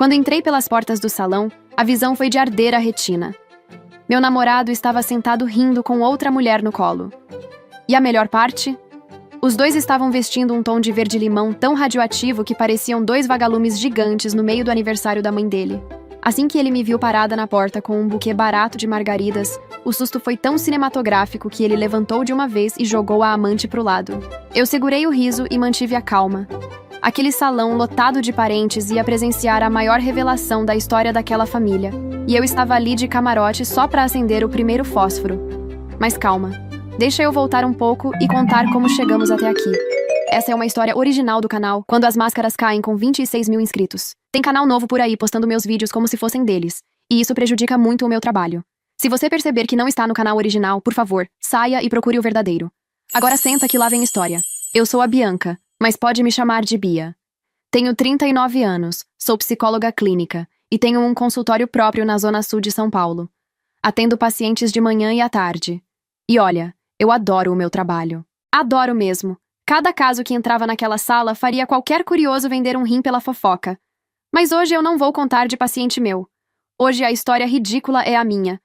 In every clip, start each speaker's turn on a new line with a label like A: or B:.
A: Quando entrei pelas portas do salão, a visão foi de arder a retina. Meu namorado estava sentado rindo com outra mulher no colo. E a melhor parte? Os dois estavam vestindo um tom de verde-limão tão radioativo que pareciam dois vagalumes gigantes no meio do aniversário da mãe dele. Assim que ele me viu parada na porta com um buquê barato de margaridas, o susto foi tão cinematográfico que ele levantou de uma vez e jogou a amante pro lado. Eu segurei o riso e mantive a calma. Aquele salão lotado de parentes ia presenciar a maior revelação da história daquela família, e eu estava ali de camarote só para acender o primeiro fósforo. Mas calma, deixa eu voltar um pouco e contar como chegamos até aqui. Essa é uma história original do canal, Quando as Máscaras Caem, com 26 mil inscritos. Tem canal novo por aí postando meus vídeos como se fossem deles, e isso prejudica muito o meu trabalho. Se você perceber que não está no canal original, por favor, saia e procure o verdadeiro. Agora senta que lá vem história. Eu sou a Bianca, mas pode me chamar de Bia. Tenho 39 anos, sou psicóloga clínica e tenho um consultório próprio na Zona Sul de São Paulo. Atendo pacientes de manhã e à tarde. E olha, eu adoro o meu trabalho. Adoro mesmo. Cada caso que entrava naquela sala faria qualquer curioso vender um rim pela fofoca. Mas hoje eu não vou contar de paciente meu. Hoje a história ridícula é a minha.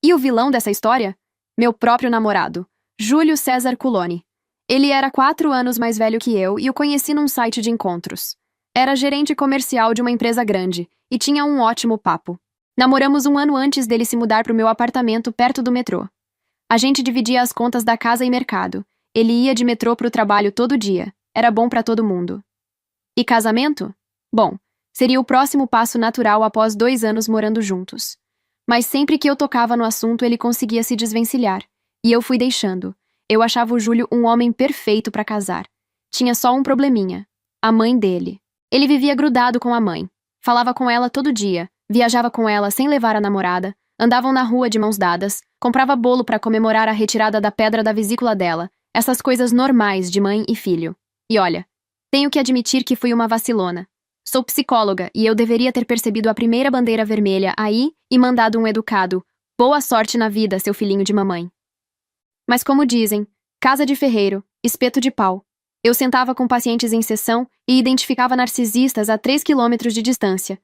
A: E o vilão dessa história? Meu próprio namorado, Júlio César Culoni. Ele era 4 anos mais velho que eu e o conheci num site de encontros. Era gerente comercial de uma empresa grande e tinha um ótimo papo. Namoramos 1 ano antes dele se mudar para o meu apartamento perto do metrô. A gente dividia as contas da casa e mercado. Ele ia de metrô para o trabalho todo dia. Era bom para todo mundo. E casamento? Bom, seria o próximo passo natural após 2 anos morando juntos. Mas sempre que eu tocava no assunto, ele conseguia se desvencilhar. E eu fui deixando. Eu achava o Júlio um homem perfeito para casar. Tinha só um probleminha. A mãe dele. Ele vivia grudado com a mãe. Falava com ela todo dia. Viajava com ela sem levar a namorada. Andavam na rua de mãos dadas. Comprava bolo para comemorar a retirada da pedra da vesícula dela. Essas coisas normais de mãe e filho. E olha, tenho que admitir que fui uma vacilona. Sou psicóloga e eu deveria ter percebido a primeira bandeira vermelha aí e mandado um educado. Boa sorte na vida, seu filhinho de mamãe. Mas como dizem, casa de ferreiro, espeto de pau. Eu sentava com pacientes em sessão e identificava narcisistas a 3 quilômetros de distância.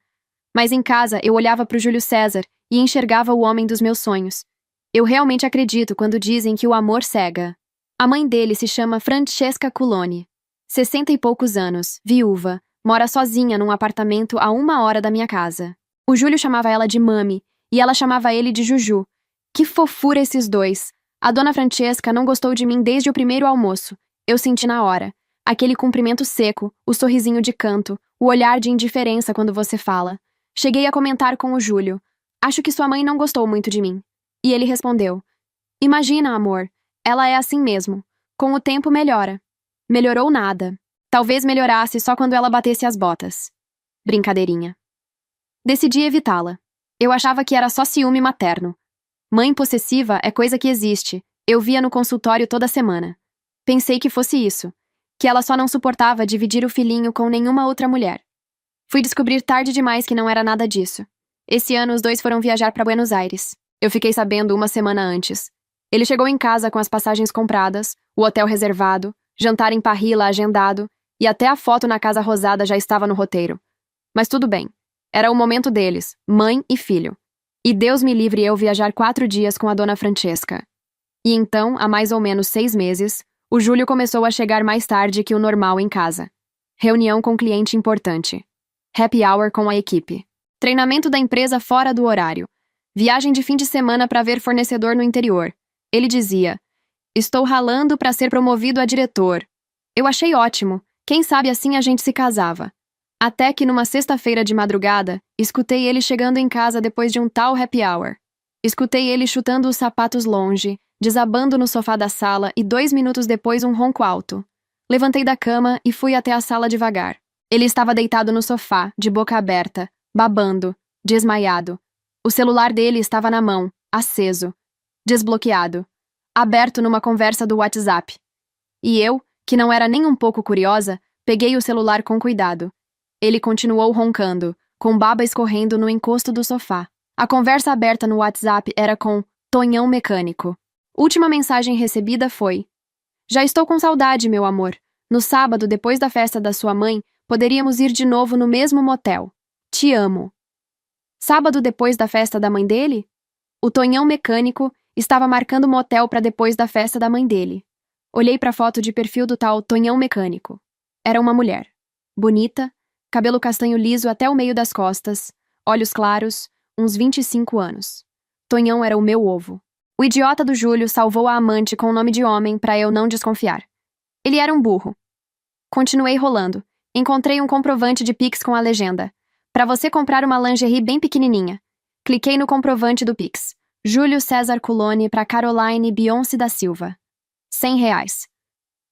A: Mas em casa eu olhava para o Júlio César e enxergava o homem dos meus sonhos. Eu realmente acredito quando dizem que o amor cega. A mãe dele se chama Francesca Culoni. 60 e poucos anos, viúva, mora sozinha num apartamento a 1 hora da minha casa. O Júlio chamava ela de Mami e ela chamava ele de Juju. Que fofura esses dois! A dona Francesca não gostou de mim desde o primeiro almoço. Eu senti na hora. Aquele cumprimento seco, o sorrisinho de canto, o olhar de indiferença quando você fala. Cheguei a comentar com o Júlio. Acho que sua mãe não gostou muito de mim. E ele respondeu. Imagina, amor. Ela é assim mesmo. Com o tempo melhora. Melhorou nada. Talvez melhorasse só quando ela batesse as botas. Brincadeirinha. Decidi evitá-la. Eu achava que era só ciúme materno. Mãe possessiva é coisa que existe. Eu via no consultório toda semana. Pensei que fosse isso. Que ela só não suportava dividir o filhinho com nenhuma outra mulher. Fui descobrir tarde demais que não era nada disso. Esse ano os dois foram viajar para Buenos Aires. Eu fiquei sabendo 1 semana antes. Ele chegou em casa com as passagens compradas, o hotel reservado, jantar em Parrilla agendado, e até a foto na Casa Rosada já estava no roteiro. Mas tudo bem. Era o momento deles, mãe e filho. E Deus me livre eu viajar 4 dias com a dona Francesca. E então, há mais ou menos 6 meses, o Júlio começou a chegar mais tarde que o normal em casa. Reunião com cliente importante. Happy hour com a equipe. Treinamento da empresa fora do horário. Viagem de fim de semana para ver fornecedor no interior. Ele dizia, estou ralando para ser promovido a diretor. Eu achei ótimo. Quem sabe assim a gente se casava. Até que numa sexta-feira de madrugada, escutei ele chegando em casa depois de um tal happy hour. Escutei ele chutando os sapatos longe, desabando no sofá da sala e 2 minutos depois um ronco alto. Levantei da cama e fui até a sala devagar. Ele estava deitado no sofá, de boca aberta, babando, desmaiado. O celular dele estava na mão, aceso, desbloqueado, aberto numa conversa do WhatsApp. E eu, que não era nem um pouco curiosa, peguei o celular com cuidado. Ele continuou roncando, com baba escorrendo no encosto do sofá. A conversa aberta no WhatsApp era com Tonhão Mecânico. Última mensagem recebida foi: já estou com saudade, meu amor. No sábado, depois da festa da sua mãe, poderíamos ir de novo no mesmo motel. Te amo. Sábado depois da festa da mãe dele? O Tonhão mecânico estava marcando motel para depois da festa da mãe dele. Olhei para a foto de perfil do tal Tonhão mecânico. Era uma mulher. Bonita, cabelo castanho liso até o meio das costas, olhos claros, uns 25 anos. Tonhão era o meu ovo. O idiota do Júlio salvou a amante com o nome de homem para eu não desconfiar. Ele era um burro. Continuei rolando. Encontrei um comprovante de Pix com a legenda: para você comprar uma lingerie bem pequenininha. Cliquei no comprovante do Pix. Júlio César Coloni para Caroline Beyoncé da Silva. R$100.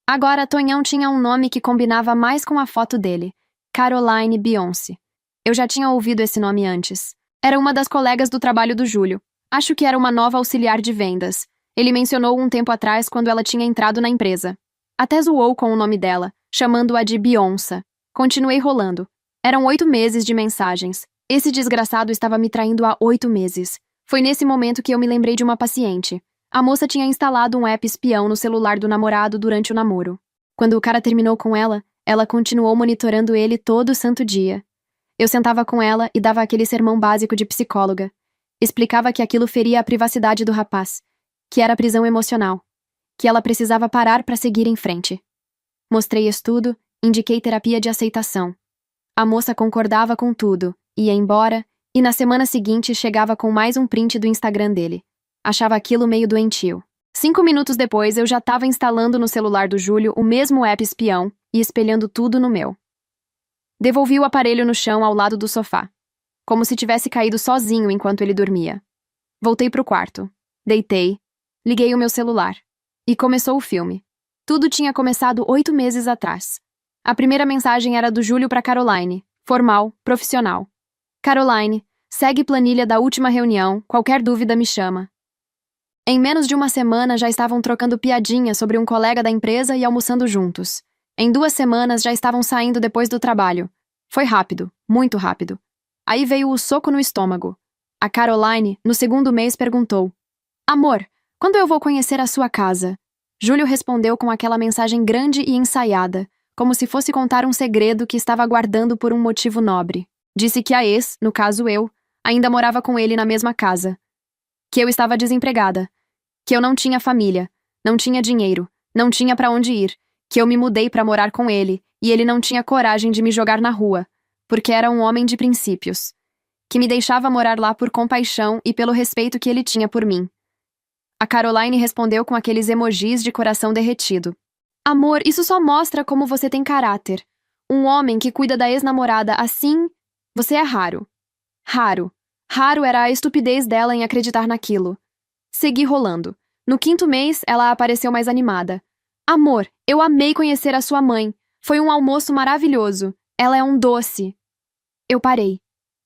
A: Agora, Tonhão tinha um nome que combinava mais com a foto dele. Caroline Beyoncé. Eu já tinha ouvido esse nome antes. Era uma das colegas do trabalho do Júlio. Acho que era uma nova auxiliar de vendas. Ele mencionou um tempo atrás quando ela tinha entrado na empresa. Até zoou com o nome dela, chamando-a de Beyoncé. Continuei rolando. Eram 8 meses de mensagens. Esse desgraçado estava me traindo há 8 meses. Foi nesse momento que eu me lembrei de uma paciente. A moça tinha instalado um app espião no celular do namorado durante o namoro. Quando o cara terminou com ela continuou monitorando ele todo santo dia. Eu sentava com ela e dava aquele sermão básico de psicóloga. Explicava que aquilo feria a privacidade do rapaz, que era prisão emocional, que ela precisava parar para seguir em frente. Mostrei estudo, indiquei terapia de aceitação. A moça concordava com tudo, ia embora, e na semana seguinte chegava com mais um print do Instagram dele. Achava aquilo meio doentio. 5 minutos depois, eu já estava instalando no celular do Júlio o mesmo app espião e espelhando tudo no meu. Devolvi o aparelho no chão ao lado do sofá, como se tivesse caído sozinho enquanto ele dormia. Voltei pro quarto. Deitei, liguei o meu celular. E começou o filme. Tudo tinha começado 8 meses atrás. A primeira mensagem era do Júlio para Caroline, formal, profissional. Caroline, segue planilha da última reunião, qualquer dúvida me chama. Em menos de uma semana já estavam trocando piadinha sobre um colega da empresa e almoçando juntos. Em 2 semanas já estavam saindo depois do trabalho. Foi rápido, muito rápido. Aí veio o soco no estômago. A Caroline, no 2º mês, perguntou: Amor, quando eu vou conhecer a sua casa? Júlio respondeu com aquela mensagem grande e ensaiada, como se fosse contar um segredo que estava guardando por um motivo nobre. Disse que a ex, no caso eu, ainda morava com ele na mesma casa. Que eu estava desempregada. Que eu não tinha família, não tinha dinheiro, não tinha para onde ir. Que eu me mudei para morar com ele, e ele não tinha coragem de me jogar na rua, porque era um homem de princípios. Que me deixava morar lá por compaixão e pelo respeito que ele tinha por mim. A Caroline respondeu com aqueles emojis de coração derretido. Amor, isso só mostra como você tem caráter. Um homem que cuida da ex-namorada assim, você é raro. Raro. Raro era a estupidez dela em acreditar naquilo. Segui rolando. No 5º mês, ela apareceu mais animada. Amor, eu amei conhecer a sua mãe. Foi um almoço maravilhoso. Ela é um doce. Eu parei.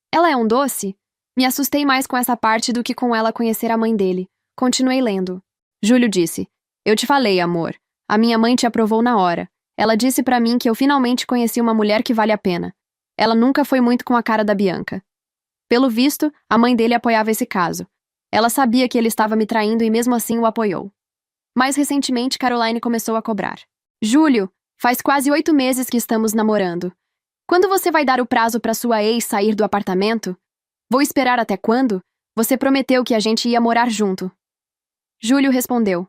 A: Ela é um doce? Me assustei mais com essa parte do que com ela conhecer a mãe dele. Continuei lendo. Júlio disse: Eu te falei, amor. A minha mãe te aprovou na hora. Ela disse pra mim que eu finalmente conheci uma mulher que vale a pena. Ela nunca foi muito com a cara da Bianca. Pelo visto, a mãe dele apoiava esse caso. Ela sabia que ele estava me traindo e mesmo assim o apoiou. Mais recentemente, Caroline começou a cobrar. Júlio, faz quase 8 meses que estamos namorando. Quando você vai dar o prazo para sua ex sair do apartamento? Vou esperar até quando? Você prometeu que a gente ia morar junto. Júlio respondeu: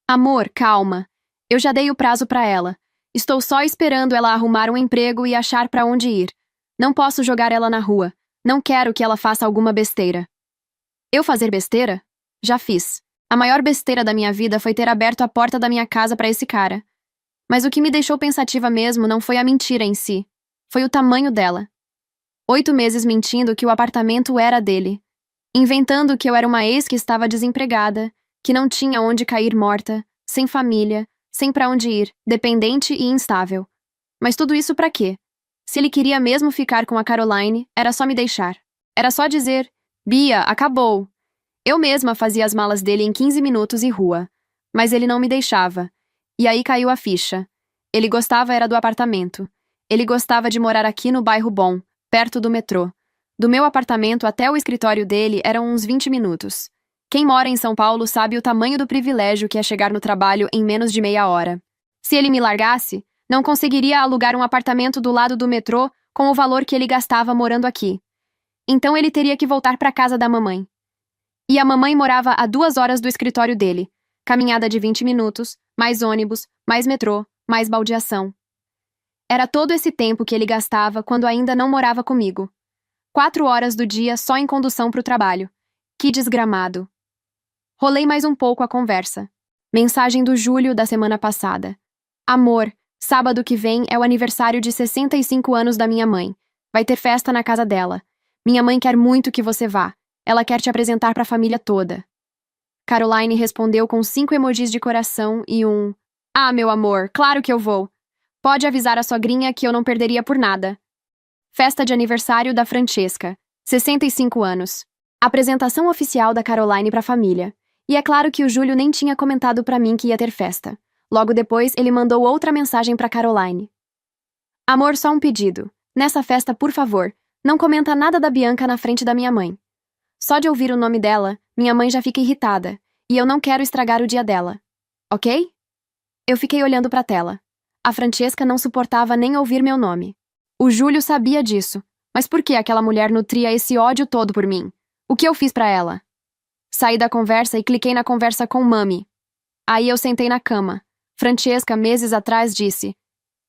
A: Amor, calma. Eu já dei o prazo para ela. Estou só esperando ela arrumar um emprego e achar para onde ir. Não posso jogar ela na rua. Não quero que ela faça alguma besteira. Eu fazer besteira? Já fiz. A maior besteira da minha vida foi ter aberto a porta da minha casa para esse cara. Mas o que me deixou pensativa mesmo não foi a mentira em si. Foi o tamanho dela. 8 meses mentindo que o apartamento era dele. Inventando que eu era uma ex que estava desempregada, que não tinha onde cair morta, sem família, sem pra onde ir, dependente e instável. Mas tudo isso pra quê? Se ele queria mesmo ficar com a Caroline, era só me deixar. Era só dizer: Bia, acabou. Eu mesma fazia as malas dele em 15 minutos e rua. Mas ele não me deixava. E aí caiu a ficha. Ele gostava era do apartamento. Ele gostava de morar aqui no bairro Bom, perto do metrô. Do meu apartamento até o escritório dele eram uns 20 minutos. Quem mora em São Paulo sabe o tamanho do privilégio que é chegar no trabalho em menos de meia hora. Se ele me largasse, não conseguiria alugar um apartamento do lado do metrô com o valor que ele gastava morando aqui. Então ele teria que voltar para casa da mamãe. E a mamãe morava a 2 horas do escritório dele. Caminhada de 20 minutos, mais ônibus, mais metrô, mais baldeação. Era todo esse tempo que ele gastava quando ainda não morava comigo. 4 horas do dia só em condução para o trabalho. Que desgramado. Rolei mais um pouco a conversa. Mensagem do Júlio da semana passada. Amor, sábado que vem é o aniversário de 65 anos da minha mãe. Vai ter festa na casa dela. Minha mãe quer muito que você vá. Ela quer te apresentar para a família toda. Caroline respondeu com 5 emojis de coração e um Ah, meu amor, claro que eu vou. Pode avisar a sogrinha que eu não perderia por nada. Festa de aniversário da Francesca, 65 anos. Apresentação oficial da Caroline para a família. E é claro que o Júlio nem tinha comentado para mim que ia ter festa. Logo depois, ele mandou outra mensagem para Caroline. Amor, só um pedido. Nessa festa, por favor, não comenta nada da Bianca na frente da minha mãe. Só de ouvir o nome dela, minha mãe já fica irritada, e eu não quero estragar o dia dela. Ok? Eu fiquei olhando para a tela. A Francesca não suportava nem ouvir meu nome. O Júlio sabia disso, mas por que aquela mulher nutria esse ódio todo por mim? O que eu fiz para ela? Saí da conversa e cliquei na conversa com Mami. Aí eu sentei na cama. Francesca, meses atrás, disse: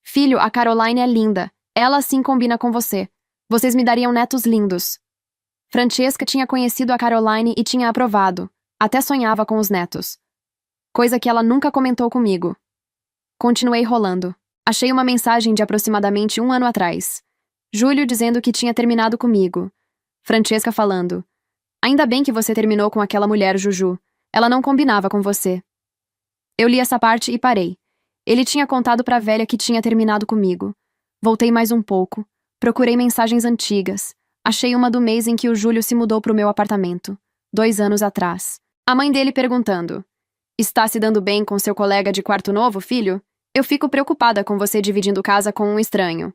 A: Filho, a Caroline é linda. Ela sim combina com você. Vocês me dariam netos lindos. Francesca tinha conhecido a Caroline e tinha aprovado. Até sonhava com os netos. Coisa que ela nunca comentou comigo. Continuei rolando. Achei uma mensagem de aproximadamente 1 ano atrás. Júlio dizendo que tinha terminado comigo. Francesca falando: Ainda bem que você terminou com aquela mulher, Juju. Ela não combinava com você. Eu li essa parte e parei. Ele tinha contado pra velha que tinha terminado comigo. Voltei mais um pouco. Procurei mensagens antigas. Achei uma do mês em que o Júlio se mudou pro meu apartamento. 2 anos atrás. A mãe dele perguntando: Está se dando bem com seu colega de quarto novo, filho? Eu fico preocupada com você dividindo casa com um estranho.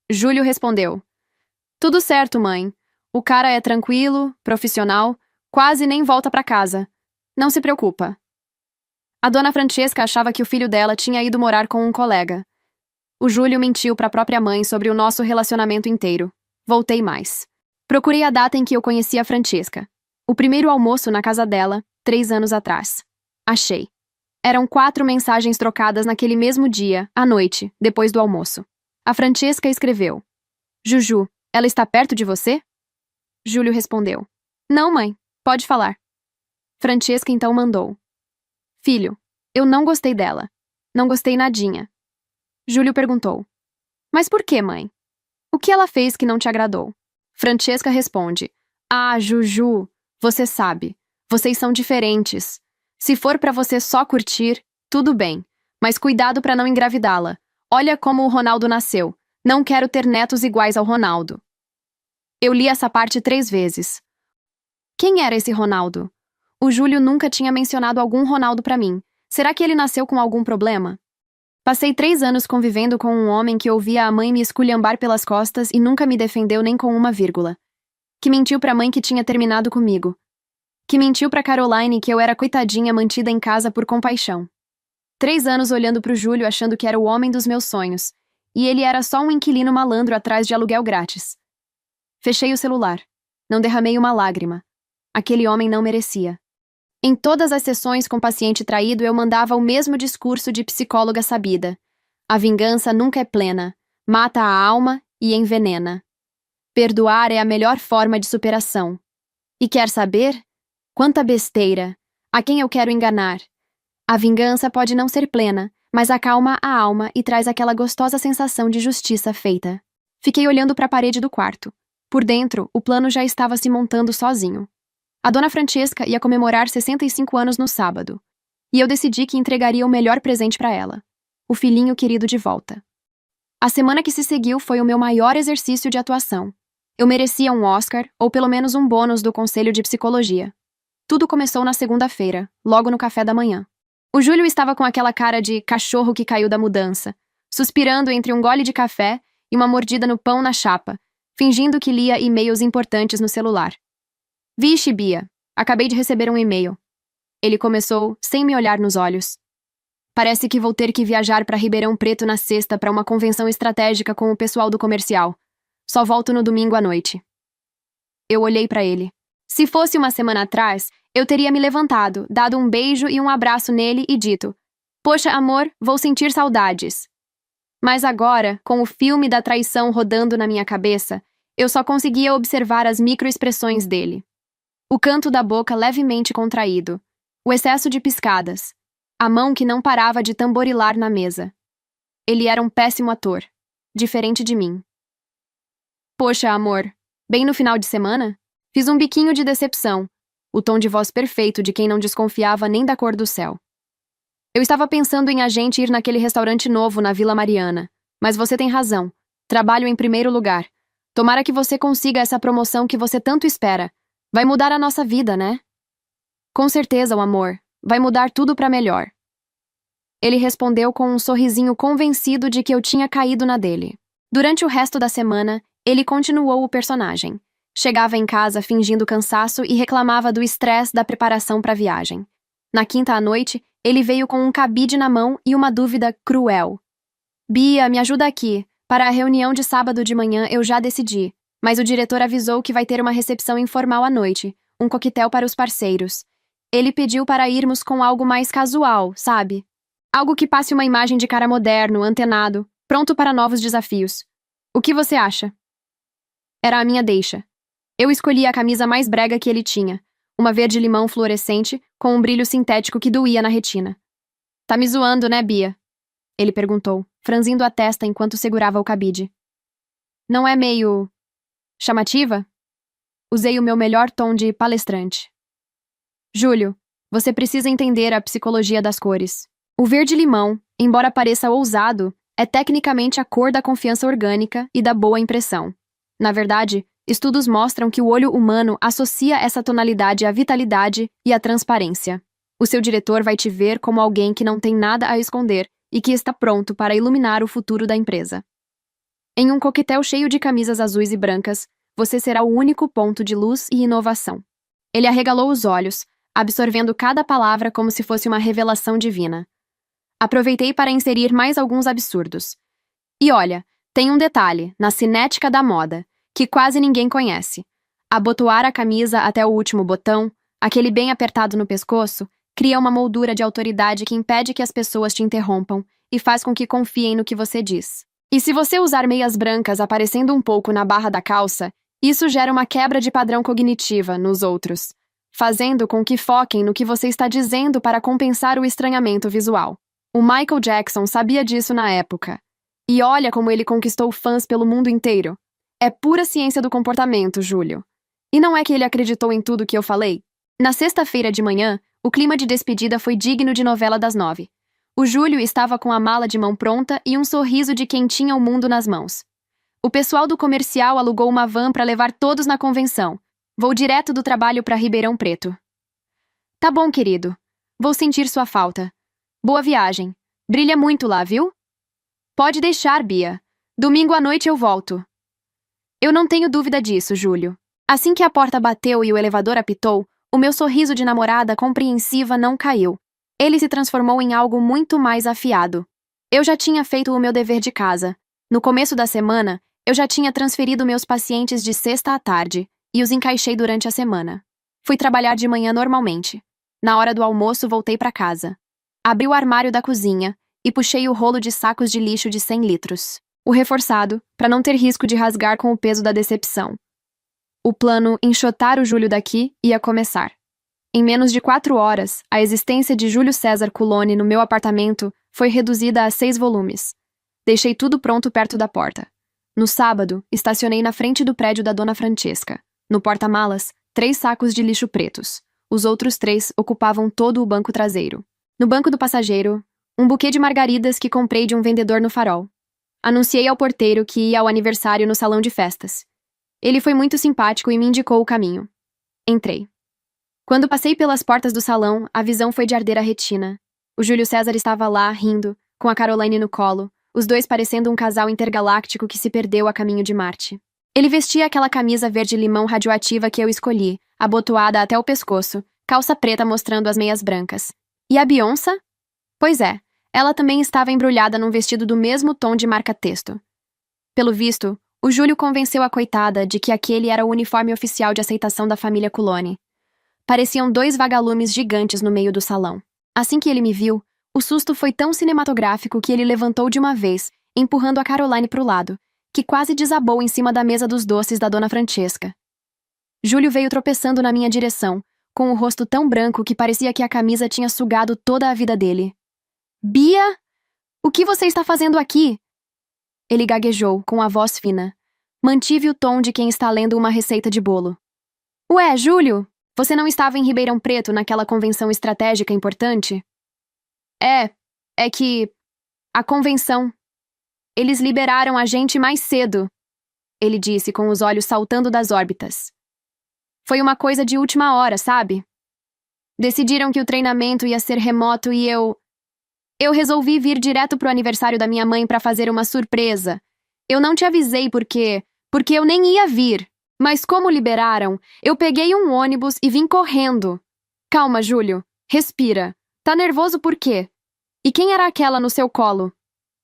A: Júlio respondeu: Tudo certo, mãe. O cara é tranquilo, profissional, quase nem volta pra casa. Não se preocupa. A dona Francesca achava que o filho dela tinha ido morar com um colega. O Júlio mentiu pra própria mãe sobre o nosso relacionamento inteiro. Voltei mais. Procurei a data em que eu conheci a Francesca. O primeiro almoço na casa dela, 3 anos atrás. Achei. Eram 4 mensagens trocadas naquele mesmo dia, à noite, depois do almoço. A Francesca escreveu: Juju, ela está perto de você? Júlio respondeu: Não, mãe, pode falar. Francesca então mandou: Filho, eu não gostei dela. Não gostei nadinha. Júlio perguntou: Mas por que, mãe? O que ela fez que não te agradou? Francesca responde: Ah, Juju, você sabe. Vocês são diferentes. Se for pra você só curtir, tudo bem. Mas cuidado pra não engravidá-la. Olha como o Ronaldo nasceu. Não quero ter netos iguais ao Ronaldo. Eu li essa parte 3 vezes. Quem era esse Ronaldo? O Júlio nunca tinha mencionado algum Ronaldo pra mim. Será que ele nasceu com algum problema? Passei 3 anos convivendo com um homem que ouvia a mãe me esculhambar pelas costas e nunca me defendeu nem com uma vírgula. Que mentiu pra mãe que tinha terminado comigo. Que mentiu pra Caroline que eu era coitadinha mantida em casa por compaixão. 3 anos olhando pro Júlio achando que era o homem dos meus sonhos. E ele era só um inquilino malandro atrás de aluguel grátis. Fechei o celular. Não derramei uma lágrima. Aquele homem não merecia. Em todas as sessões com paciente traído, eu mandava o mesmo discurso de psicóloga sabida. A vingança nunca é plena. Mata a alma e envenena. Perdoar é a melhor forma de superação. E quer saber? Quanta besteira! A quem eu quero enganar? A vingança pode não ser plena, mas acalma a alma e traz aquela gostosa sensação de justiça feita. Fiquei olhando para a parede do quarto. Por dentro, o plano já estava se montando sozinho. A dona Francesca ia comemorar 65 anos no sábado. E eu decidi que entregaria o melhor presente para ela. O filhinho querido de volta. A semana que se seguiu foi o meu maior exercício de atuação. Eu merecia um Oscar, ou pelo menos um bônus do Conselho de Psicologia. Tudo começou na segunda-feira, logo no café da manhã. O Júlio estava com aquela cara de cachorro que caiu da mudança, suspirando entre um gole de café e uma mordida no pão na chapa, fingindo que lia e-mails importantes no celular. Vixe, Bia, acabei de receber um e-mail. Ele começou, sem me olhar nos olhos. Parece que vou ter que viajar para Ribeirão Preto na sexta para uma convenção estratégica com o pessoal do comercial. Só volto no domingo à noite. Eu olhei para ele. Se fosse uma semana atrás, eu teria me levantado, dado um beijo e um abraço nele e dito: "Poxa, amor, vou sentir saudades." Mas agora, com o filme da traição rodando na minha cabeça, eu só conseguia observar as microexpressões dele. O canto da boca levemente contraído, o excesso de piscadas, a mão que não parava de tamborilar na mesa. Ele era um péssimo ator, diferente de mim. Poxa, amor, bem no final de semana? Fiz um biquinho de decepção, o tom de voz perfeito de quem não desconfiava nem da cor do céu. Eu estava pensando em a gente ir naquele restaurante novo na Vila Mariana, mas você tem razão. Trabalho em primeiro lugar. Tomara que você consiga essa promoção que você tanto espera. Vai mudar a nossa vida, né? Com certeza, o amor. Vai mudar tudo para melhor. Ele respondeu com um sorrisinho convencido de que eu tinha caído na dele. Durante o resto da semana, ele continuou o personagem. Chegava em casa fingindo cansaço e reclamava do estresse da preparação para a viagem. Na quinta à noite, ele veio com um cabide na mão e uma dúvida cruel. Bia, me ajuda aqui. Para a reunião de sábado de manhã eu já decidi, mas o diretor avisou que vai ter uma recepção informal à noite, um coquetel para os parceiros. Ele pediu para irmos com algo mais casual, sabe? Algo que passe uma imagem de cara moderno, antenado, pronto para novos desafios. O que você acha? Era a minha deixa. Eu escolhi a camisa mais brega que ele tinha, uma verde-limão fluorescente com um brilho sintético que doía na retina. Tá me zoando, né, Bia? Ele perguntou, franzindo a testa enquanto segurava o cabide. Não é meio chamativa? Usei o meu melhor tom de palestrante. Júlio, você precisa entender a psicologia das cores. O verde-limão, embora pareça ousado, é tecnicamente a cor da confiança orgânica e da boa impressão. Na verdade, estudos mostram que o olho humano associa essa tonalidade à vitalidade e à transparência. O seu diretor vai te ver como alguém que não tem nada a esconder e que está pronto para iluminar o futuro da empresa. Em um coquetel cheio de camisas azuis e brancas, você será o único ponto de luz e inovação. Ele arregalou os olhos, absorvendo cada palavra como se fosse uma revelação divina. Aproveitei para inserir mais alguns absurdos. E olha, tem um detalhe, na cinética da moda, que quase ninguém conhece. Abotoar a camisa até o último botão, aquele bem apertado no pescoço, cria uma moldura de autoridade que impede que as pessoas te interrompam e faz com que confiem no que você diz. E se você usar meias brancas aparecendo um pouco na barra da calça, isso gera uma quebra de padrão cognitiva nos outros, fazendo com que foquem no que você está dizendo para compensar o estranhamento visual. O Michael Jackson sabia disso na época. E olha como ele conquistou fãs pelo mundo inteiro. É pura ciência do comportamento, Júlio. E não é que ele acreditou em tudo que eu falei? Na sexta-feira de manhã, o clima de despedida foi digno de novela das 9. O Júlio estava com a mala de mão pronta e um sorriso de quem tinha o mundo nas mãos. O pessoal do comercial alugou uma van para levar todos na convenção. Vou direto do trabalho para Ribeirão Preto. Tá bom, querido. Vou sentir sua falta. Boa viagem. Brilha muito lá, viu? Pode deixar, Bia. Domingo à noite eu volto. Eu não tenho dúvida disso, Júlio. Assim que a porta bateu e o elevador apitou, o meu sorriso de namorada compreensiva não caiu. Ele se transformou em algo muito mais afiado. Eu já tinha feito o meu dever de casa. No começo da semana, eu já tinha transferido meus pacientes de sexta à tarde e os encaixei durante a semana. Fui trabalhar de manhã normalmente. Na hora do almoço, voltei para casa. Abri o armário da cozinha e puxei o rolo de sacos de lixo de 100 litros. O reforçado, para não ter risco de rasgar com o peso da decepção. O plano enxotar o Júlio daqui ia começar. Em menos de 4 horas, a existência de Júlio César Coloni no meu apartamento foi reduzida a 6 volumes. Deixei tudo pronto perto da porta. No sábado, estacionei na frente do prédio da Dona Francesca. No porta-malas, 3 sacos de lixo pretos. Os outros 3 ocupavam todo o banco traseiro. No banco do passageiro, um buquê de margaridas que comprei de um vendedor no farol. Anunciei ao porteiro que ia ao aniversário no salão de festas. Ele foi muito simpático e me indicou o caminho. Entrei. Quando passei pelas portas do salão, a visão foi de arder a retina. O Júlio César estava lá, rindo, com a Caroline no colo, os dois parecendo um casal intergaláctico que se perdeu a caminho de Marte. Ele vestia aquela camisa verde-limão radioativa que eu escolhi, abotoada até o pescoço, calça preta mostrando as meias brancas. E a Beyoncé? Pois é, Ela também estava embrulhada num vestido do mesmo tom de marca-texto. Pelo visto, o Júlio convenceu a coitada de que aquele era o uniforme oficial de aceitação da família Culone. Pareciam 2 vagalumes gigantes no meio do salão. Assim que ele me viu, o susto foi tão cinematográfico que ele levantou de uma vez, empurrando a Caroline para o lado, que quase desabou em cima da mesa dos doces da Dona Francesca. Júlio veio tropeçando na minha direção, com o rosto tão branco que parecia que a camisa tinha sugado toda a vida dele. Bia? O que você está fazendo aqui? Ele gaguejou, com a voz fina. Mantive o tom de quem está lendo uma receita de bolo. Ué, Júlio, você não estava em Ribeirão Preto naquela convenção estratégica importante? É que... a convenção... Eles liberaram a gente mais cedo, ele disse com os olhos saltando das órbitas. Foi uma coisa de última hora, sabe? Decidiram que o treinamento ia ser remoto e eu resolvi vir direto pro aniversário da minha mãe pra fazer uma surpresa. Eu não te avisei porque eu nem ia vir. Mas como liberaram, eu peguei um ônibus e vim correndo. Calma, Júlio. Respira. Tá nervoso por quê? E quem era aquela no seu colo?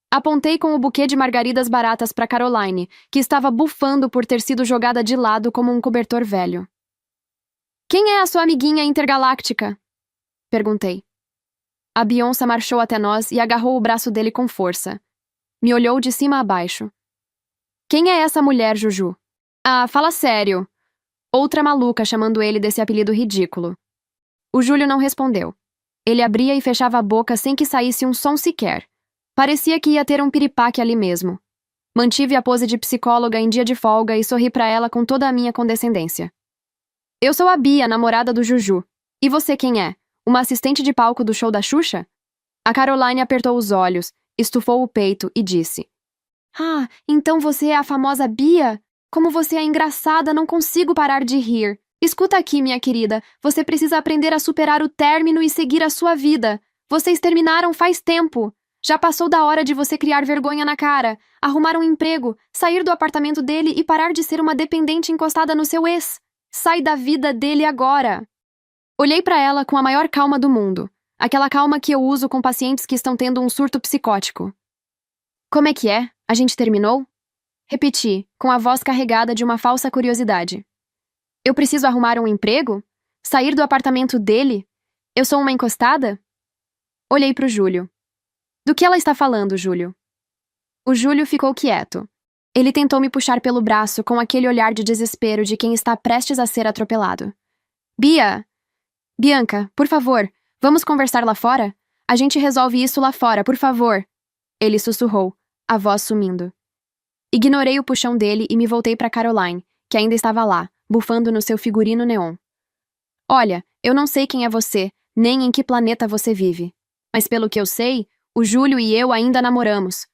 A: Apontei com o buquê de margaridas baratas pra Caroline, que estava bufando por ter sido jogada de lado como um cobertor velho. Quem é a sua amiguinha intergaláctica? Perguntei. A Beyoncé marchou até nós e agarrou o braço dele com força. Me olhou de cima a baixo. Quem é essa mulher, Juju? Ah, fala sério. Outra maluca chamando ele desse apelido ridículo. O Júlio não respondeu. Ele abria e fechava a boca sem que saísse um som sequer. Parecia que ia ter um piripaque ali mesmo. Mantive a pose de psicóloga em dia de folga e sorri pra ela com toda a minha condescendência. Eu sou a Bia, namorada do Juju. E você quem é? Uma assistente de palco do show da Xuxa? A Caroline apertou os olhos, estufou o peito e disse: Ah, então você é a famosa Bia? Como você é engraçada, não consigo parar de rir. Escuta aqui, minha querida, você precisa aprender a superar o término e seguir a sua vida. Vocês terminaram faz tempo. Já passou da hora de você criar vergonha na cara, arrumar um emprego, sair do apartamento dele e parar de ser uma dependente encostada no seu ex. Sai da vida dele agora. Olhei pra ela com a maior calma do mundo. Aquela calma que eu uso com pacientes que estão tendo um surto psicótico. Como é que é? A gente terminou? Repeti, com a voz carregada de uma falsa curiosidade. Eu preciso arrumar um emprego? Sair do apartamento dele? Eu sou uma encostada? Olhei pro Júlio. Do que ela está falando, Júlio? O Júlio ficou quieto. Ele tentou me puxar pelo braço com aquele olhar de desespero de quem está prestes a ser atropelado. Bia! Bianca, por favor, vamos conversar lá fora? A gente resolve isso lá fora, por favor. Ele sussurrou, a voz sumindo. Ignorei o puxão dele e me voltei para Caroline, que ainda estava lá, bufando no seu figurino neon. Olha, eu não sei quem é você, nem em que planeta você vive. Mas pelo que eu sei, o Júlio e eu ainda namoramos.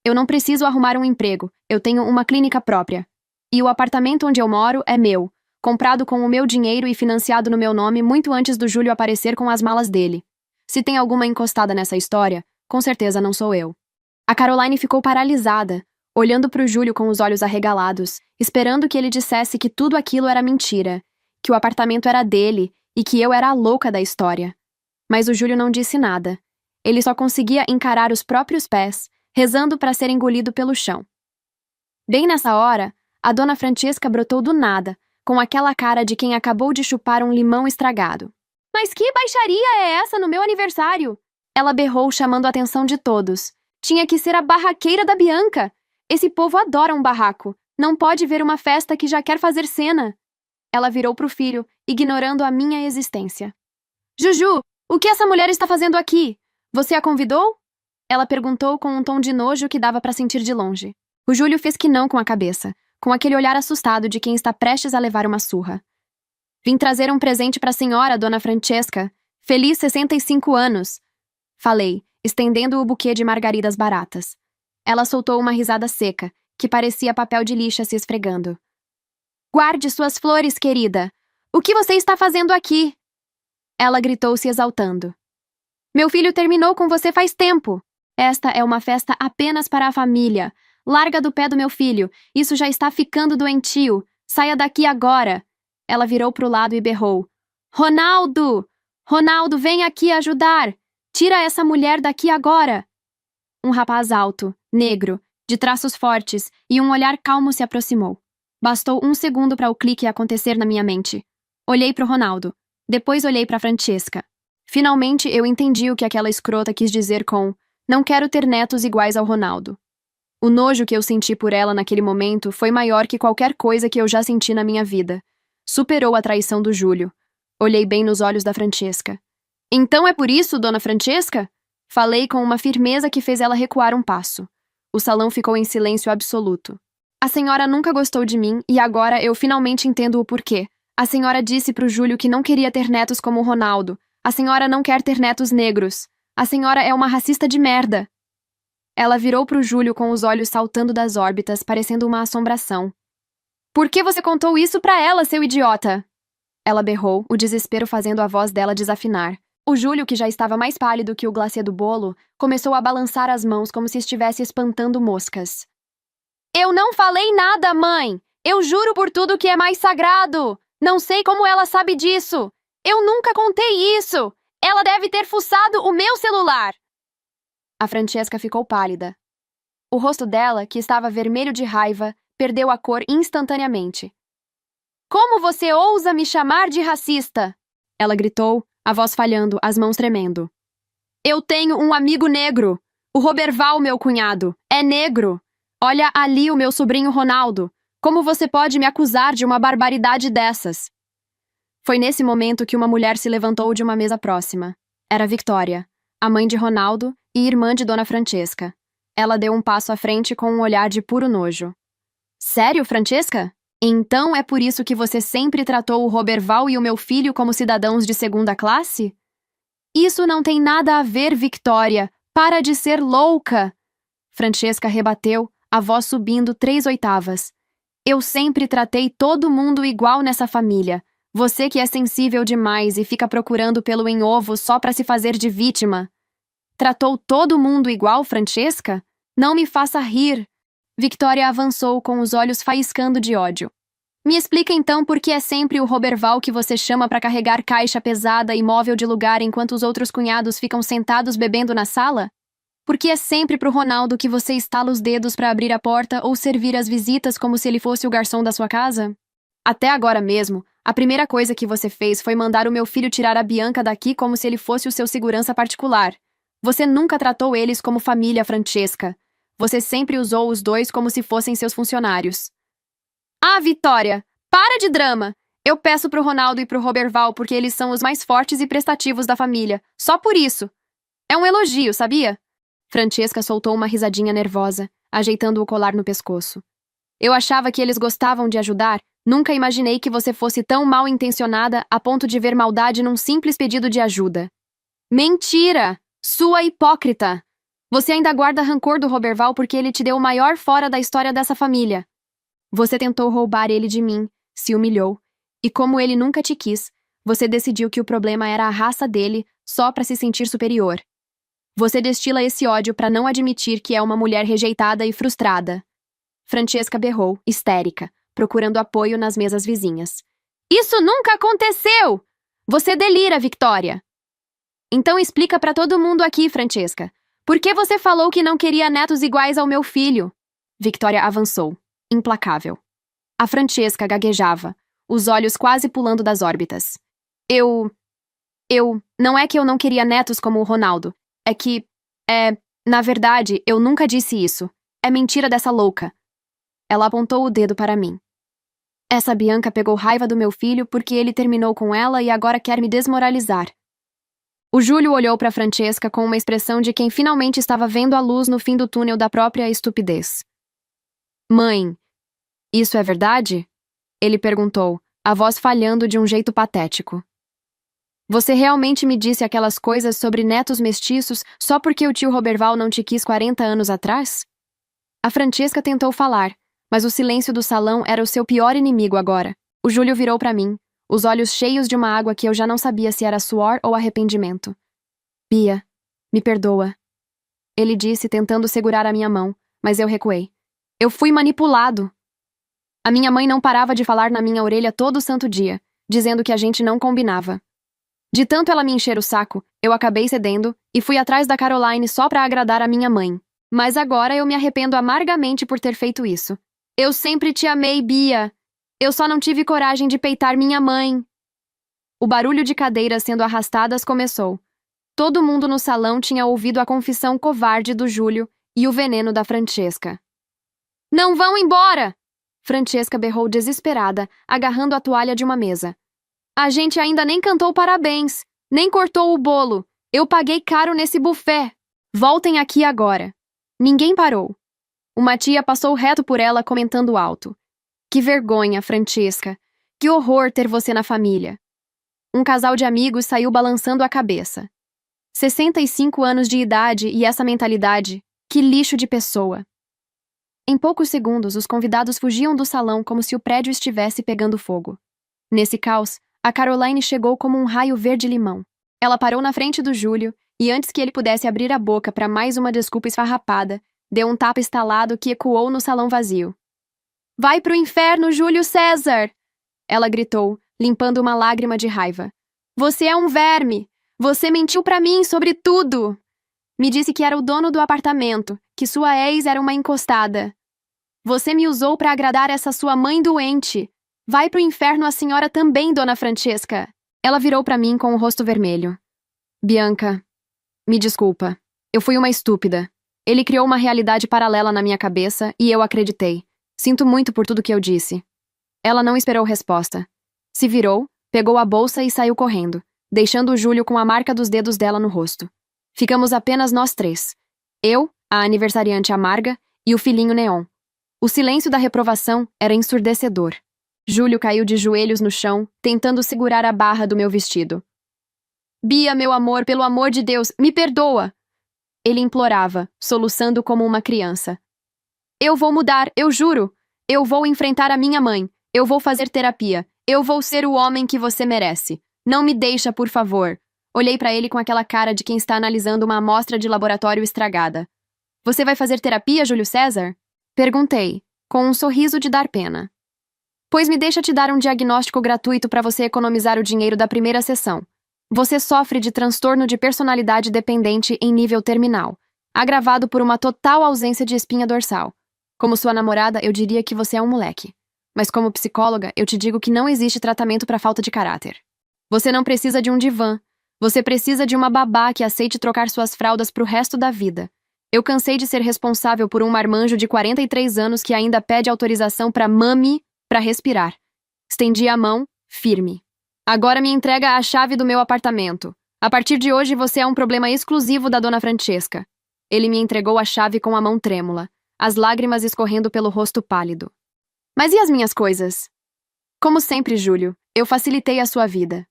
A: Eu não preciso arrumar um emprego, eu tenho uma clínica própria. E o apartamento onde eu moro é meu, comprado com o meu dinheiro e financiado no meu nome muito antes do Júlio aparecer com as malas dele. Se tem alguma encostada nessa história, com certeza não sou eu. A Caroline ficou paralisada, olhando para o Júlio com os olhos arregalados, esperando que ele dissesse que tudo aquilo era mentira, que o apartamento era dele e que eu era a louca da história. Mas o Júlio não disse nada. Ele só conseguia encarar os próprios pés, rezando para ser engolido pelo chão. Bem nessa hora, a Dona Francesca brotou do nada, com aquela cara de quem acabou de chupar um limão estragado. Mas que baixaria é essa no meu aniversário? Ela berrou, chamando a atenção de todos. Tinha que ser a barraqueira da Bianca. Esse povo adora um barraco. Não pode ver uma festa que já quer fazer cena. Ela virou pro filho, ignorando a minha existência. Juju, o que essa mulher está fazendo aqui? Você a convidou? Ela perguntou com um tom de nojo que dava para sentir de longe. O Júlio fez que não com a cabeça, com aquele olhar assustado de quem está prestes a levar uma surra. Vim trazer um presente para a senhora, Dona Francesca. Feliz 65 anos! Falei, estendendo o buquê de margaridas baratas. Ela soltou uma risada seca, que parecia papel de lixa se esfregando. Guarde suas flores, querida! O que você está fazendo aqui? Ela gritou se exaltando. Meu filho terminou com você faz tempo. Esta é uma festa apenas para a família. Larga do pé do meu filho. Isso já está ficando doentio. Saia daqui agora. Ela virou pro lado e berrou. Ronaldo! Ronaldo, vem aqui ajudar! Tira essa mulher daqui agora! Um rapaz alto, negro, de traços fortes e um olhar calmo se aproximou. Bastou um segundo para o clique acontecer na minha mente. Olhei para o Ronaldo. Depois olhei para Francesca. Finalmente eu entendi o que aquela escrota quis dizer com "não quero ter netos iguais ao Ronaldo". O nojo que eu senti por ela naquele momento foi maior que qualquer coisa que eu já senti na minha vida. Superou a traição do Júlio. Olhei bem nos olhos da Francesca. Então é por isso, dona Francesca? Falei com uma firmeza que fez ela recuar um passo. O salão ficou em silêncio absoluto. A senhora nunca gostou de mim e agora eu finalmente entendo o porquê. A senhora disse pro Júlio que não queria ter netos como o Ronaldo. A senhora não quer ter netos negros. A senhora é uma racista de merda. Ela virou pro Júlio com os olhos saltando das órbitas, parecendo uma assombração. Por que você contou isso pra ela, seu idiota? Ela berrou, o desespero fazendo a voz dela desafinar. O Júlio, que já estava mais pálido que o glacê do bolo, começou a balançar as mãos como se estivesse espantando moscas. Eu não falei nada, mãe! Eu juro por tudo que é mais sagrado! Não sei como ela sabe disso! Eu nunca contei isso! Ela deve ter fuçado o meu celular! A Francesca ficou pálida. O rosto dela, que estava vermelho de raiva, perdeu a cor instantaneamente. Como você ousa me chamar de racista? Ela gritou, a voz falhando, as mãos tremendo. Eu tenho um amigo negro. O Roberval, meu cunhado. É negro. Olha ali o meu sobrinho Ronaldo. Como você pode me acusar de uma barbaridade dessas? Foi nesse momento que uma mulher se levantou de uma mesa próxima. Era Victoria, a mãe de Ronaldo e irmã de Dona Francesca. Ela deu um passo à frente com um olhar de puro nojo. Sério, Francesca? Então é por isso que você sempre tratou o Roberval e o meu filho como cidadãos de segunda classe? Isso não tem nada a ver, Victoria. Para de ser louca! Francesca rebateu, a voz subindo 3/8. Eu sempre tratei todo mundo igual nessa família. Você que é sensível demais e fica procurando pelo em ovo só para se fazer de vítima. Tratou todo mundo igual, Francesca? Não me faça rir. Victoria avançou com os olhos faiscando de ódio. Me explica então por que é sempre o Roberval que você chama para carregar caixa pesada e móvel de lugar enquanto os outros cunhados ficam sentados bebendo na sala? Por que é sempre pro Ronaldo que você estala os dedos para abrir a porta ou servir as visitas como se ele fosse o garçom da sua casa? Até agora mesmo, a primeira coisa que você fez foi mandar o meu filho tirar a Bianca daqui como se ele fosse o seu segurança particular. Você nunca tratou eles como família, Francesca. Você sempre usou os dois como se fossem seus funcionários. Ah, Vitória! Para de drama! Eu peço pro Ronaldo e pro Roberval porque eles são os mais fortes e prestativos da família. Só por isso. É um elogio, sabia? Francesca soltou uma risadinha nervosa, ajeitando o colar no pescoço. Eu achava que eles gostavam de ajudar. Nunca imaginei que você fosse tão mal intencionada a ponto de ver maldade num simples pedido de ajuda. Mentira! Sua hipócrita! Você ainda guarda rancor do Roberval porque ele te deu o maior fora da história dessa família. Você tentou roubar ele de mim, se humilhou, e como ele nunca te quis, você decidiu que o problema era a raça dele só para se sentir superior. Você destila esse ódio para não admitir que é uma mulher rejeitada e frustrada. Francesca berrou, histérica, procurando apoio nas mesas vizinhas. Isso nunca aconteceu! Você delira, Victoria! Então explica para todo mundo aqui, Francesca. Por que você falou que não queria netos iguais ao meu filho? Victoria avançou, implacável. A Francesca gaguejava, os olhos quase pulando das órbitas. Não é que eu não queria netos como o Ronaldo. É que, na verdade, eu nunca disse isso. É mentira dessa louca. Ela apontou o dedo para mim. Essa Bianca pegou raiva do meu filho porque ele terminou com ela e agora quer me desmoralizar. O Júlio olhou para Francesca com uma expressão de quem finalmente estava vendo a luz no fim do túnel da própria estupidez. Mãe, isso é verdade? Ele perguntou, a voz falhando de um jeito patético. Você realmente me disse aquelas coisas sobre netos mestiços só porque o tio Roberval não te quis 40 anos atrás? A Francesca tentou falar, mas o silêncio do salão era o seu pior inimigo agora. O Júlio virou para mim, os olhos cheios de uma água que eu já não sabia se era suor ou arrependimento. Bia, me perdoa. Ele disse, tentando segurar a minha mão, mas eu recuei. Eu fui manipulado. A minha mãe não parava de falar na minha orelha todo santo dia, dizendo que a gente não combinava. De tanto ela me encher o saco, eu acabei cedendo e fui atrás da Caroline só pra agradar a minha mãe. Mas agora eu me arrependo amargamente por ter feito isso. Eu sempre te amei, Bia. Eu só não tive coragem de peitar minha mãe. O barulho de cadeiras sendo arrastadas começou. Todo mundo no salão tinha ouvido a confissão covarde do Júlio e o veneno da Francesca. Não vão embora! Francesca berrou desesperada, agarrando a toalha de uma mesa. A gente ainda nem cantou parabéns, nem cortou o bolo. Eu paguei caro nesse buffet. Voltem aqui agora. Ninguém parou. Uma tia passou reto por ela comentando alto. Que vergonha, Francesca. Que horror ter você na família. Um casal de amigos saiu balançando a cabeça. 65 anos de idade e essa mentalidade. Que lixo de pessoa. Em poucos segundos, os convidados fugiam do salão como se o prédio estivesse pegando fogo. Nesse caos, a Caroline chegou como um raio verde-limão. Ela parou na frente do Júlio e, antes que ele pudesse abrir a boca para mais uma desculpa esfarrapada, deu um tapa estalado que ecoou no salão vazio. Vai pro inferno, Júlio César! Ela gritou, limpando uma lágrima de raiva. Você é um verme! Você mentiu pra mim sobre tudo! Me disse que era o dono do apartamento, que sua ex era uma encostada. Você me usou pra agradar essa sua mãe doente. Vai pro inferno a senhora também, dona Francesca. Ela virou pra mim com o rosto vermelho. Bianca, me desculpa. Eu fui uma estúpida. Ele criou uma realidade paralela na minha cabeça e eu acreditei. Sinto muito por tudo que eu disse. Ela não esperou resposta. Se virou, pegou a bolsa e saiu correndo, deixando o Júlio com a marca dos dedos dela no rosto. Ficamos apenas nós três. Eu, a aniversariante amarga e o filhinho Neon. O silêncio da reprovação era ensurdecedor. Júlio caiu de joelhos no chão, tentando segurar a barra do meu vestido. Bia, meu amor, pelo amor de Deus, me perdoa! Ele implorava, soluçando como uma criança. Eu vou mudar, eu juro! Eu vou enfrentar a minha mãe. Eu vou fazer terapia. Eu vou ser o homem que você merece. Não me deixa, por favor. Olhei pra ele com aquela cara de quem está analisando uma amostra de laboratório estragada. Você vai fazer terapia, Júlio César? Perguntei, com um sorriso de dar pena. Pois me deixa te dar um diagnóstico gratuito para você economizar o dinheiro da primeira sessão. Você sofre de transtorno de personalidade dependente em nível terminal, agravado por uma total ausência de espinha dorsal. Como sua namorada, eu diria que você é um moleque. Mas como psicóloga, eu te digo que não existe tratamento para falta de caráter. Você não precisa de um divã. Você precisa de uma babá que aceite trocar suas fraldas pro resto da vida. Eu cansei de ser responsável por um marmanjo de 43 anos que ainda pede autorização pra mami pra respirar. Estendi a mão, firme. Agora me entrega a chave do meu apartamento. A partir de hoje você é um problema exclusivo da dona Francesca. Ele me entregou a chave com a mão trêmula, as lágrimas escorrendo pelo rosto pálido. Mas e as minhas coisas? Como sempre, Júlio, eu facilitei a sua vida.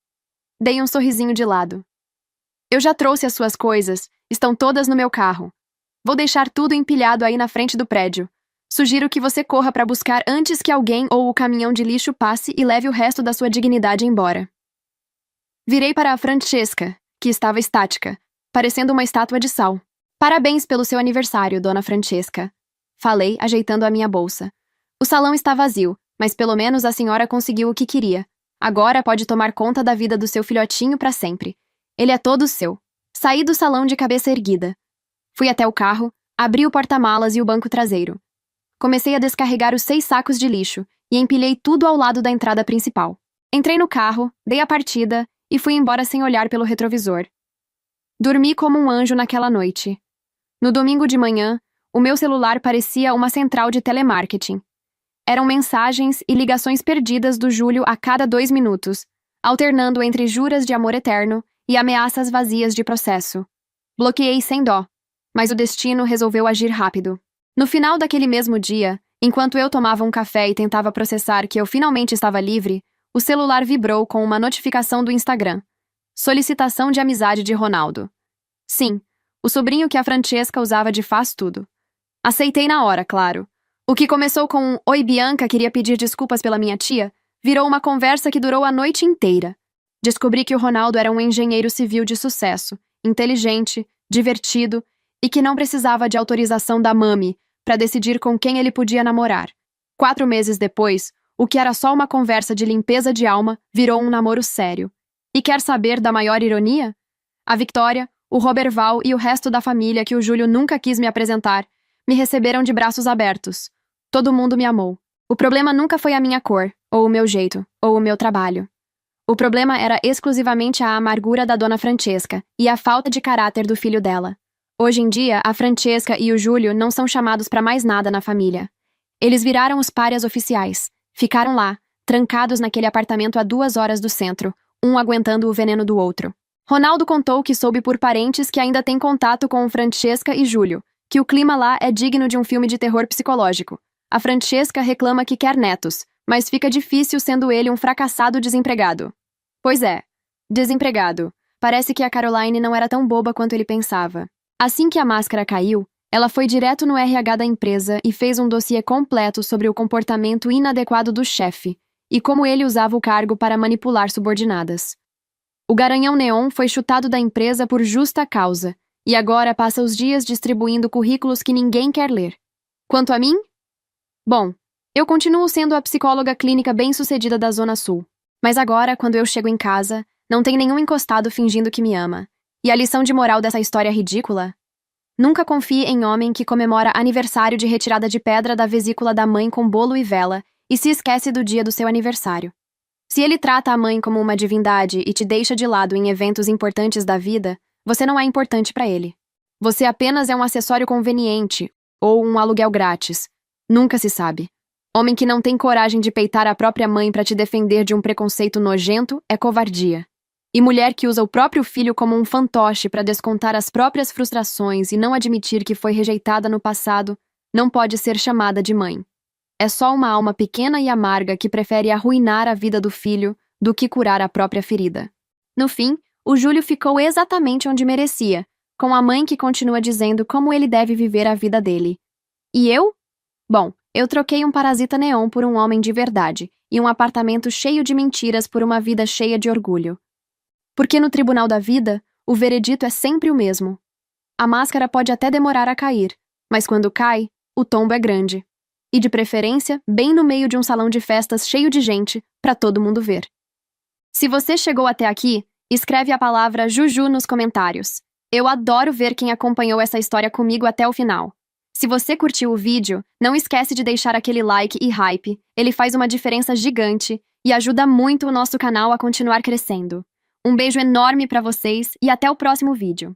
A: Dei um sorrisinho de lado. Eu já trouxe as suas coisas, estão todas no meu carro. Vou deixar tudo empilhado aí na frente do prédio. Sugiro que você corra para buscar antes que alguém ou o caminhão de lixo passe e leve o resto da sua dignidade embora. Virei para a Francesca, que estava estática, parecendo uma estátua de sal. Parabéns pelo seu aniversário, dona Francesca. Falei, ajeitando a minha bolsa. O salão está vazio, mas pelo menos a senhora conseguiu o que queria. Agora pode tomar conta da vida do seu filhotinho para sempre. Ele é todo seu. Saí do salão de cabeça erguida. Fui até o carro, abri o porta-malas e o banco traseiro. Comecei a descarregar os 6 sacos de lixo e empilhei tudo ao lado da entrada principal. Entrei no carro, dei a partida e fui embora sem olhar pelo retrovisor. Dormi como um anjo naquela noite. No domingo de manhã, o meu celular parecia uma central de telemarketing. Eram mensagens e ligações perdidas do Júlio a cada 2 minutos, alternando entre juras de amor eterno e ameaças vazias de processo. Bloqueei sem dó, mas o destino resolveu agir rápido. No final daquele mesmo dia, enquanto eu tomava um café e tentava processar que eu finalmente estava livre, o celular vibrou com uma notificação do Instagram. Solicitação de amizade de Ronaldo. Sim, o sobrinho que a Francesca usava de faz tudo. Aceitei na hora, claro. O que começou com um "Oi, Bianca, queria pedir desculpas pela minha tia", virou uma conversa que durou a noite inteira. Descobri que o Ronaldo era um engenheiro civil de sucesso, inteligente, divertido e que não precisava de autorização da mami para decidir com quem ele podia namorar. 4 meses depois, o que era só uma conversa de limpeza de alma virou um namoro sério. E quer saber da maior ironia? A Victoria, o Roberval e o resto da família que o Júlio nunca quis me apresentar me receberam de braços abertos. Todo mundo me amou. O problema nunca foi a minha cor, ou o meu jeito, ou o meu trabalho. O problema era exclusivamente a amargura da dona Francesca e a falta de caráter do filho dela. Hoje em dia, a Francesca e o Júlio não são chamados para mais nada na família. Eles viraram os párias oficiais. Ficaram lá, trancados naquele apartamento a 2 horas do centro, um aguentando o veneno do outro. Ronaldo contou que soube por parentes que ainda tem contato com Francesca e Júlio, que o clima lá é digno de um filme de terror psicológico. A Francesca reclama que quer netos, mas fica difícil sendo ele um fracassado desempregado. Pois é, desempregado. Parece que a Caroline não era tão boba quanto ele pensava. Assim que a máscara caiu, ela foi direto no RH da empresa e fez um dossiê completo sobre o comportamento inadequado do chefe e como ele usava o cargo para manipular subordinadas. O Garanhão Neon foi chutado da empresa por justa causa e agora passa os dias distribuindo currículos que ninguém quer ler. Quanto a mim? Bom, eu continuo sendo a psicóloga clínica bem-sucedida da Zona Sul, mas agora, quando eu chego em casa, não tem nenhum encostado fingindo que me ama. E a lição de moral dessa história ridícula? Nunca confie em homem que comemora aniversário de retirada de pedra da vesícula da mãe com bolo e vela e se esquece do dia do seu aniversário. Se ele trata a mãe como uma divindade e te deixa de lado em eventos importantes da vida, você não é importante para ele. Você apenas é um acessório conveniente ou um aluguel grátis. Nunca se sabe. Homem que não tem coragem de peitar a própria mãe para te defender de um preconceito nojento é covardia. E mulher que usa o próprio filho como um fantoche para descontar as próprias frustrações e não admitir que foi rejeitada no passado, não pode ser chamada de mãe. É só uma alma pequena e amarga que prefere arruinar a vida do filho do que curar a própria ferida. No fim, o Júlio ficou exatamente onde merecia, com a mãe que continua dizendo como ele deve viver a vida dele. E eu? Bom, eu troquei um parasita neon por um homem de verdade e um apartamento cheio de mentiras por uma vida cheia de orgulho. Porque no tribunal da vida, o veredito é sempre o mesmo. A máscara pode até demorar a cair, mas quando cai, o tombo é grande. E de preferência, bem no meio de um salão de festas cheio de gente, para todo mundo ver. Se você chegou até aqui, escreve a palavra Juju nos comentários. Eu adoro ver quem acompanhou essa história comigo até o final. Se você curtiu o vídeo, não esquece de deixar aquele like e hype, ele faz uma diferença gigante e ajuda muito o nosso canal a continuar crescendo. Um beijo enorme para vocês e até o próximo vídeo.